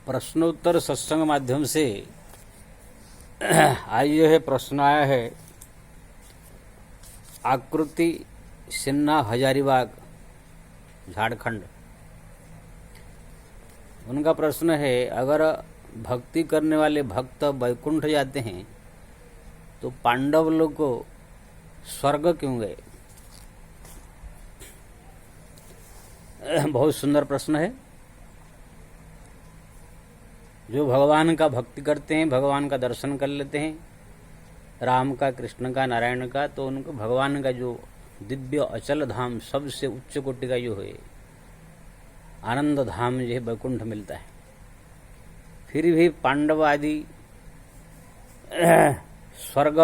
प्रश्नोत्तर सत्संग माध्यम से आज जो है प्रश्न आया है आकृति सिन्हा हजारीबाग झारखंड। उनका प्रश्न है, अगर भक्ति करने वाले भक्त वैकुंठ जाते हैं तो पांडव लोग को स्वर्ग क्यों गए? बहुत सुंदर प्रश्न है। जो भगवान का भक्ति करते हैं, भगवान का दर्शन कर लेते हैं, राम का, कृष्ण का, नारायण का, तो उनको भगवान का जो दिव्य अचल धाम, सबसे उच्च कोटि का जो है आनंद धाम जो है वैकुंठ मिलता है। फिर भी पांडव आदि स्वर्ग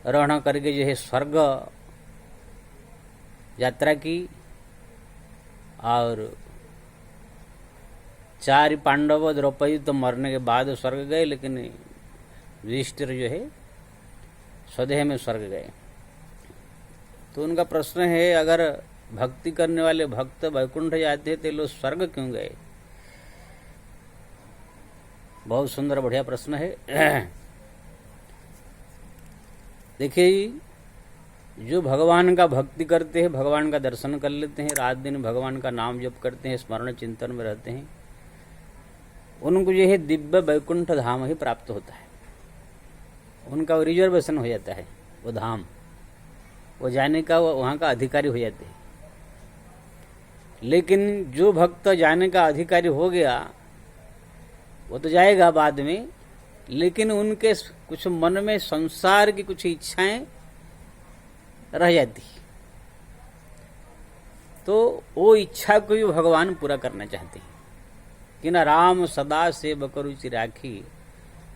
रहना करके जो है स्वर्ग यात्रा की, और 4 पांडव द्रौपदी तो मरने के बाद स्वर्ग गए, लेकिन युधिष्ठिर जो है स्वदेह में स्वर्ग गए। तो उनका प्रश्न है, अगर भक्ति करने वाले भक्त वैकुंठ जाते थे, लोग स्वर्ग क्यों गए? बहुत सुंदर बढ़िया प्रश्न है। देखिए, जो भगवान का भक्ति करते हैं, भगवान का दर्शन कर लेते हैं, रात दिन भगवान का नाम जप करते हैं, स्मरण चिंतन में रहते हैं, उनको जो है दिव्य वैकुंठ धाम ही प्राप्त होता है। उनका रिजर्वेशन हो जाता है, वो धाम, वो जाने का, वो वहाँ का अधिकारी हो जाते हैं। लेकिन जो भक्त जाने का अधिकारी हो गया वो तो जाएगा बाद में, लेकिन उनके कुछ मन में संसार की कुछ इच्छाएं रह जाती, तो वो इच्छा को भी भगवान पूरा करना चाहते हैं कि न राम सदा सेवक रुचि राखी,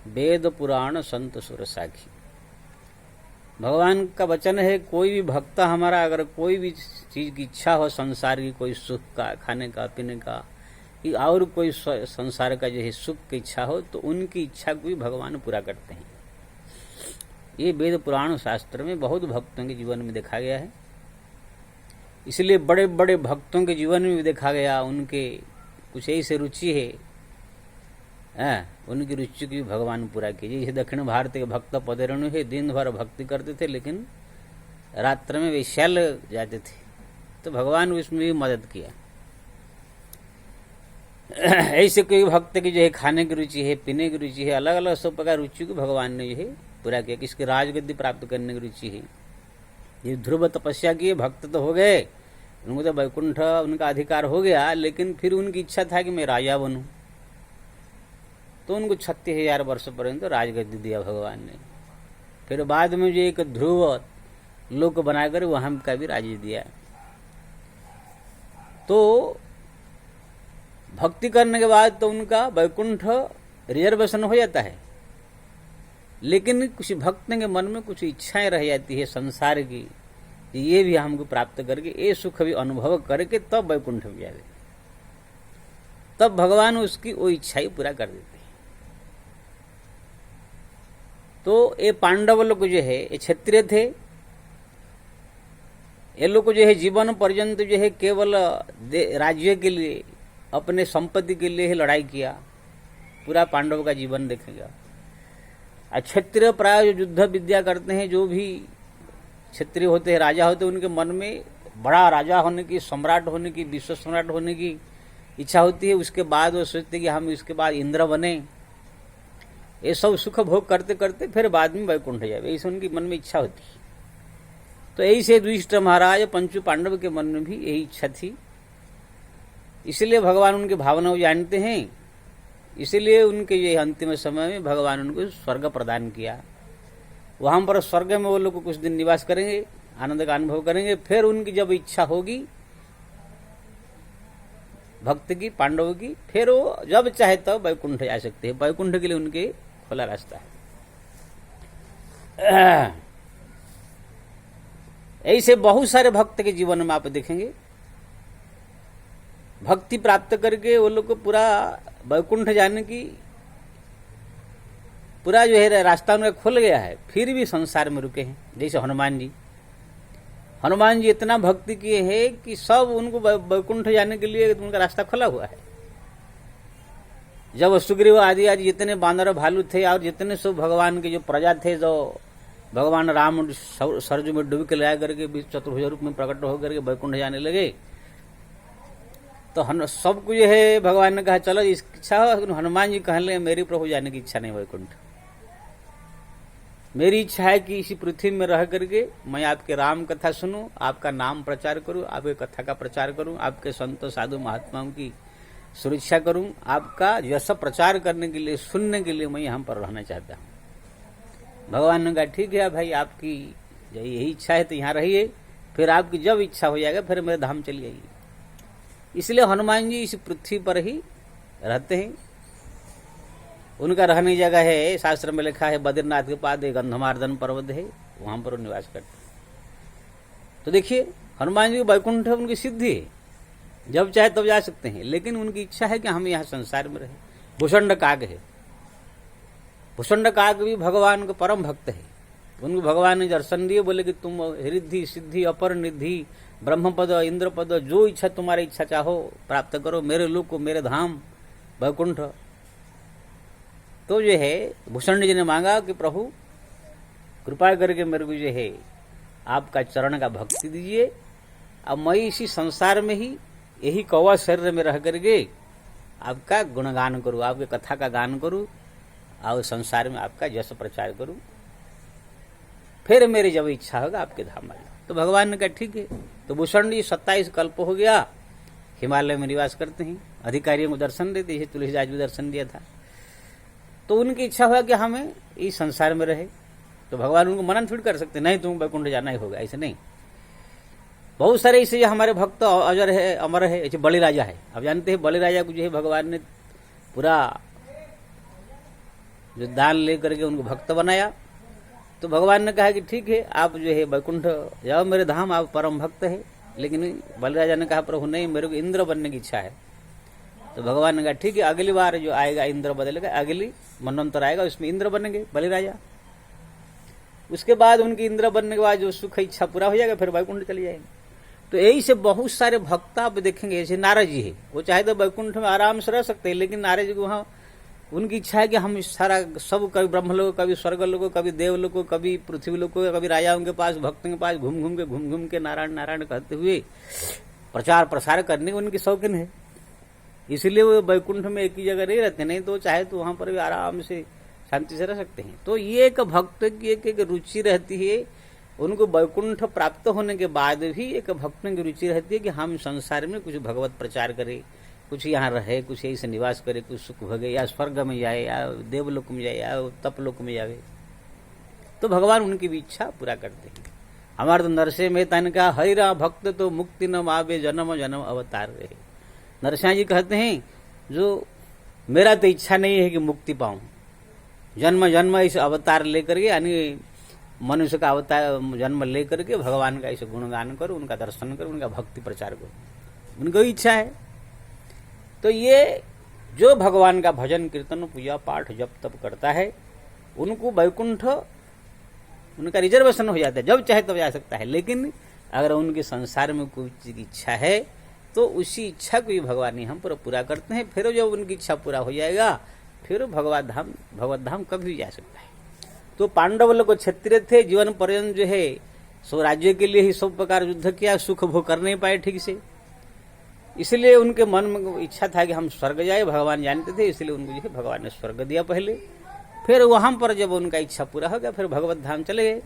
वेद पुराण संत सुर साखी। भगवान का वचन है, कोई भी भक्त हमारा अगर कोई भी चीज की इच्छा हो, संसार की, कोई सुख का, खाने का, पीने का, और कोई संसार का जो है सुख की इच्छा हो, तो उनकी इच्छा को भी भगवान पूरा करते हैं। ये वेद पुराण शास्त्र में बहुत भक्तों के जीवन में देखा गया है। इसलिए बड़े बड़े भक्तों के जीवन में भी देखा गया, उनके कुछ ऐसी रुचि है, उनकी रुचि की भगवान पूरा कीजिए। जैसे दक्षिण भारत के भक्त पदेरणु है, दिन भर भक्ति करते थे, लेकिन रात्र में वैश्यालय जाते थे, तो भगवान उसमें भी मदद किया। ऐसे कोई भक्त की जो है खाने की रुचि है, पीने की रुचि है, अलग अलग सब प्रकार रुचि को भगवान ने जो है पूरा किया। किसकी राजगद्दी प्राप्त करने की रुचि है, ये ध्रुव तपस्या की, भक्त तो हो गए, उनको तो वैकुंठ उनका अधिकार हो गया, लेकिन फिर उनकी इच्छा था कि मैं राजा बनूं, तो उनको 36,000 वर्ष पर्यंत राजगद्दी दिया भगवान ने। फिर बाद में जो एक ध्रुव लोक बनाकर वहां का भी राज्य दिया। तो भक्ति करने के बाद तो उनका वैकुंठ रिजर्वेशन हो जाता है, लेकिन कुछ भक्त के मन में कुछ इच्छाएं रह जाती है संसार की, ये भी हमको प्राप्त करके, ये सुख भी अनुभव करके तब वैकुंठ में जाए, तब भगवान उसकी वो इच्छा ही पूरा कर देते हैं। तो ये पांडव लोग जो है ये क्षत्रिय थे, ये लोग जो है जीवन पर्यंत जो है केवल राज्य के लिए, अपने संपत्ति के लिए ही लड़ाई किया। पूरा पांडव का जीवन देखेगा। क्षत्रिय प्राय जो युद्ध विद्या करते हैं, जो भी क्षत्रिय होते हैं, राजा होते हैं, उनके मन में बड़ा राजा होने की, सम्राट होने की, विश्व सम्राट होने की इच्छा होती है। उसके बाद वो सोचते कि हम इसके बाद इंद्र बने। ये सब सुख भोग करते करते फिर बाद में वैकुंठ जाए, ऐसे उनकी मन में इच्छा होती है। तो यही से युधिष्ठिर महाराज, पंचु पांडव के मन में भी यही इच्छा थी। इसलिए भगवान उनकी भावनाओं जानते हैं, इसलिए उनके ये अंतिम समय में भगवान उनको स्वर्ग प्रदान किया। वहां पर स्वर्ग में वो लोग कुछ दिन निवास करेंगे, आनंद का अनुभव करेंगे। फिर उनकी जब इच्छा होगी भक्त की, पांडव की, फिर वो जब चाहे तब वैकुंठ जा सकते हैं। वैकुंठ के लिए उनके खुला रास्ता है। ऐसे बहुत सारे भक्त के जीवन में आप देखेंगे, भक्ति प्राप्त करके वो लोग को पूरा वैकुंठ जाने की पूरा जो है रास्ता उनका खुल गया है, फिर भी संसार में रुके हैं। जैसे हनुमान जी, हनुमान जी इतना भक्ति किए हैं कि सब उनको वैकुंठ जाने के लिए उनका रास्ता खुला हुआ है। जब सुग्रीव आदि आदि जितने बानर भालू थे और जितने सब भगवान के जो प्रजा थे, जो भगवान राम सरजू में डुबकी लगा करके बीच चतुर्भुज रूप में प्रकट होकर के वैकुंठ जाने लगे, तो सबको जो है भगवान ने कहा चलो इसकी इच्छा हो। हनुमान जी कहले मेरी प्रभु जाने की इच्छा नहीं वैकुंठ, मेरी इच्छा है कि इसी पृथ्वी में रह करके मैं आपके राम कथा सुनूं, आपका नाम प्रचार करूं, आपके कथा का प्रचार करूं, आपके संत साधु महात्माओं की सुरक्षा करूं, आपका यश प्रचार करने के लिए, सुनने के लिए मैं यहाँ पर रहना चाहता हूँ। भगवान ने कहा ठीक है भाई, आपकी यही इच्छा है तो यहाँ रहिए, फिर आपकी जब इच्छा हो जाएगा फिर मेरे धाम चली आइए। इसलिए हनुमान जी इस पृथ्वी पर ही रहते हैं। उनका रहने जगह है, शास्त्र में लिखा है बद्रीनाथ के पास एक गंधमार्दन पर्वत है, वहां पर निवास करते हैं। तो देखिए हनुमान जी वैकुंठ है, उनकी सिद्धि है, जब चाहे तब जा सकते हैं, लेकिन उनकी इच्छा है कि हम यहाँ संसार में रहे। भूषण काग है, भूषण काग भी भगवान का परम भक्त है। उनको भगवान ने दर्शन दिए, बोले कि तुम रिद्धि सिद्धि अपर निधि ब्रह्म पद इंद्र पद जो इच्छा तुम्हारी इच्छा चाहो प्राप्त करो, मेरे लोक को, मेरे धाम वैकुंठ। तो जो है भूषण जी ने मांगा कि प्रभु कृपा करके मेरे को जो है आपका चरण का भक्ति दीजिए, अब मैं इसी संसार में ही यही कौवा शरीर में रह करके आपका गुणगान करूं, आपके कथा का गान करूं और संसार में आपका यश प्रचार करूं, फिर मेरी जब इच्छा होगा आपके धाम आ जाओ। तो भगवान ने कहा ठीक है। तो भूषण जी 27 कल्प हो गया हिमालय में निवास करते हैं, अधिकारियों को दर्शन देते, जैसे तुलसीदास भी दर्शन दिया था। तो उनकी इच्छा हुआ कि हमें इस संसार में रहे, तो भगवान उनको मना थोड़ी कर सकते, नहीं तुम वैकुंठ जाना ही होगा, ऐसे नहीं। बहुत सारे ऐसे हमारे भक्त अजर है, अमर है, ऐसे बलि राजा है। अब जानते हैं बलि राजा को जो है भगवान ने पूरा जो दान लेकर के उनको भक्त बनाया। तो भगवान ने कहा कि ठीक है आप जो है वैकुंठ जाओ मेरे धाम, आप परम भक्त है। लेकिन बलि राजा ने कहा प्रभु नहीं, मेरे को इंद्र बनने की इच्छा है। तो भगवान ने कहा ठीक है, अगली बार जो आएगा इंद्र बदलेगा, अगली मनवंतर आएगा उसमें इंद्र बनेंगे बलि राजा। उसके बाद उनकी इंद्र बनने के बाद जो सुख इच्छा पूरा हो जाएगा फिर वैकुंठ चले जाएंगे। तो यही से बहुत सारे भक्त आप देखेंगे, जैसे नारद जी है, वो चाहे तो वैकुंठ में आराम से रह सकते हैं, लेकिन नारद जी को वहाँ उनकी इच्छा है कि हम सारा सब, कभी ब्रह्म लोग, कभी स्वर्ग लोग, कभी देव लोग, कभी पृथ्वी लोग, कभी राजाओं के पास, भक्तों के पास घूम घूम के नारायण नारायण कहते हुए प्रचार प्रसार करने की उनकी शौकीन है। इसलिए वो वैकुंठ में एक ही जगह नहीं रहते, नहीं तो चाहे तो वहां पर भी आराम से शांति से रह सकते हैं। तो ये एक भक्त की एक रुचि रहती है, उनको वैकुंठ प्राप्त होने के बाद भी एक भक्तों की रुचि रहती है कि हम संसार में कुछ भगवत प्रचार करें, कुछ यहाँ रहे, कुछ यही से निवास करे, कुछ सुख भगे, या स्वर्ग में जाए, या देवलोक में जाए, या तपलोक में जाए। तो भगवान उनकी भी इच्छा पूरा करते हैं। हमारे तो नरसिंह मेहता ने कहा हरिरा भक्त तो मुक्ति न मावे जन्म जन्म अवतार रहे। नरसिंह जी कहते हैं जो मेरा तो इच्छा नहीं है कि मुक्ति पाऊं, जन्म जन्म इस अवतार लेकर के, यानी मनुष्य का अवतार जन्म लेकर के भगवान का इसे गुणगान करूं, उनका दर्शन करूं, उनका भक्ति प्रचार करूं, उनकी इच्छा है। तो ये जो भगवान का भजन कीर्तन पूजा पाठ जप तप करता है, उनको वैकुंठ उनका रिजर्वेशन हो जाता है, जब चाहे तब जा सकता है। लेकिन अगर उनके संसार में कोई चीज की इच्छा है तो उसी इच्छा को ही भगवान यहाँ पर पूरा करते हैं। फिर जब उनकी इच्छा पूरा हो जाएगा फिर भगवत धाम कभी भी जा सकता है। तो पांडव लोग क्षत्रिय थे, जीवन पर्यंत जो है सो राज्य के लिए ही सब प्रकार युद्ध किया, सुख भोग कर नहीं पाए ठीक से। इसलिए उनके मन में इच्छा था कि हम स्वर्ग जाए, भगवान जानते थे, इसलिए उनको जो है भगवान ने स्वर्ग दिया पहले। फिर वहां पर जब उनका इच्छा पूरा हो गया फिर भगवत धाम चले गए।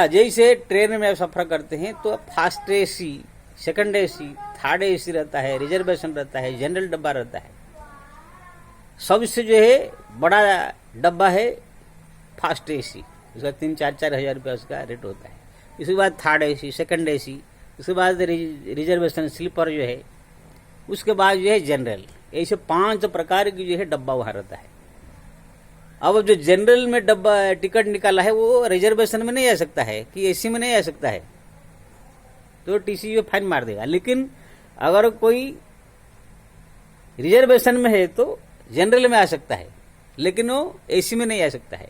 जैसे ट्रेन में सफर करते हैं तो first AC, second AC, third AC रहता है, रिजर्वेशन रहता है, जनरल डब्बा रहता है। सबसे जो है बड़ा डब्बा है फर्स्ट एसी, उसका 3-4 हजार रुपया उसका रेट होता है। इसके बाद थर्ड एसी, सेकंड एसी, उसके बाद रिजर्वेशन स्लीपर जो है, उसके बाद जो है जनरल। ऐसे 5 प्रकार की जो है डब्बा वहां रहता है। अब जो जनरल में डब्बा टिकट निकाला है वो रिजर्वेशन में नहीं आ सकता है कि एसी में नहीं आ सकता है, तो टीसी में फाइन मार देगा। लेकिन अगर कोई रिजर्वेशन में है तो जनरल में आ सकता है, लेकिन वो एसी में नहीं आ सकता है।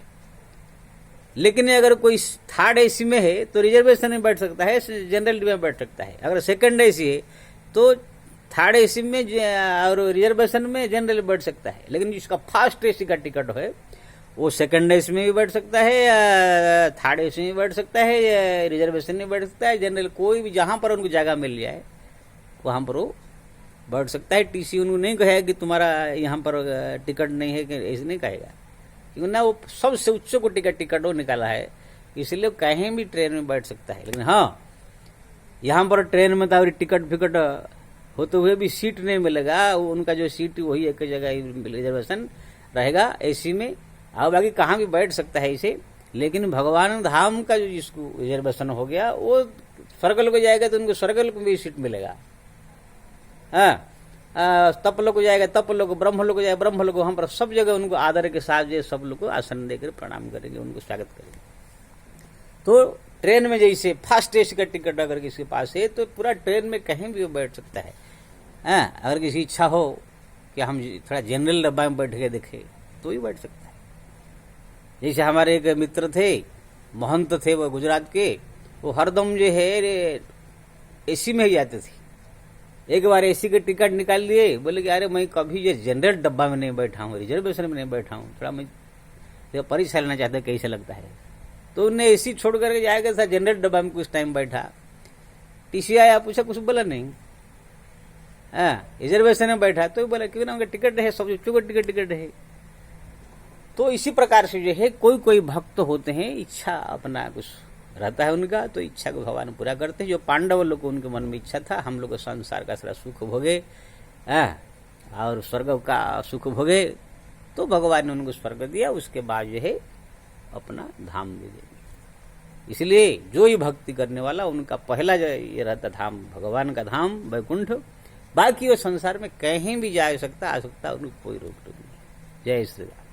लेकिन अगर कोई थर्ड एसी में है तो रिजर्वेशन में बैठ सकता है, जनरल में बैठ सकता है। अगर सेकंड एसी है तो थर्ड एसी में और रिजर्वेशन में जनरल बैठ सकता है, लेकिन जिसका फर्स्ट एसी का टिकट है वो सेकंड एसी में भी बैठ सकता है, या थर्ड एसी में बैठ सकता है, या रिजर्वेशन में बैठ सकता है। जनरल कोई भी जहां पर उनको जगह मिल जाए वहां पर वो बैठ सकता है। टीसी उनको नहीं कहेगा कि तुम्हारा यहाँ पर टिकट नहीं है, कि ऐसे नहीं कहेगा, क्योंकि ना वो सबसे उच्च को टिकट वो निकाला है, इसलिए कहीं भी ट्रेन में बैठ सकता है। लेकिन हाँ, यहाँ पर ट्रेन में तो टिकट फिकट होते हुए भी सीट नहीं मिलेगा, उनका जो सीट वही एक जगह रिजर्वेशन रहेगा एसी में, और बाकी कहाँ भी बैठ सकता है इसे। लेकिन भगवान धाम का जो जिसको रिजर्वेशन हो गया वो स्वर्गलोक को जाएगा तो उनको स्वर्गलोक में भी सीट मिलेगा। हाँ, तपलोक को जाएगा तपलोक, ब्रह्मलोक को जाएगा ब्रह्मलोक, वहां पर सब जगह उनको आदर के साथ जो सब लोग को आसन देकर प्रणाम करेंगे, उनको स्वागत करेंगे। तो ट्रेन में जैसे फर्स्ट एसी का टिकट अगर किसी के पास है तो पूरा ट्रेन में कहीं भी वो बैठ सकता है। हाँ, अगर किसी इच्छा हो कि हम थोड़ा जनरल डब्बा में बैठ के देखे तो ही बैठ सकता है। जैसे हमारे एक मित्र थे, महंत थे, वो गुजरात के, वो हरदम जो है एसी में ही जाते थे। एक बार एसी के टिकट निकाल लिए, बोले कि अरे मैं कभी ये जनरल डब्बा में नहीं बैठा हूँ, रिजर्वेशन में नहीं बैठा हूँ, थोड़ा मैं परीक्षा लेना चाहता कैसे लगता है। तो उन्हें एसी छोड़ करके जाएगा था, जनरल डब्बा में कुछ टाइम बैठा, टीसी आया, पूछा, कुछ बोला नहीं। हाँ, रिजर्वेशन में बैठा तो बोला क्यों ना, उनका टिकट है, सब का टिकट है। तो इसी प्रकार से जो है कोई कोई भक्त होते हैं, इच्छा अपना कुछ रहता है उनका, तो इच्छा को भगवान पूरा करते हैं। जो पांडव लोग उनके मन में इच्छा था हम लोग संसार का सारा सुख भोगे और स्वर्ग का सुख भोगे, तो भगवान ने उनको स्वर्ग दिया, उसके बाद जो है अपना धाम दे देंगे। इसलिए जो ही भक्ति करने वाला उनका पहला जो ये रहता धाम भगवान का धाम वैकुंठ, बाकी वो संसार में कहीं भी जा सकता आ सकता, उनको कोई रोक टोक नहीं। जय श्री राम।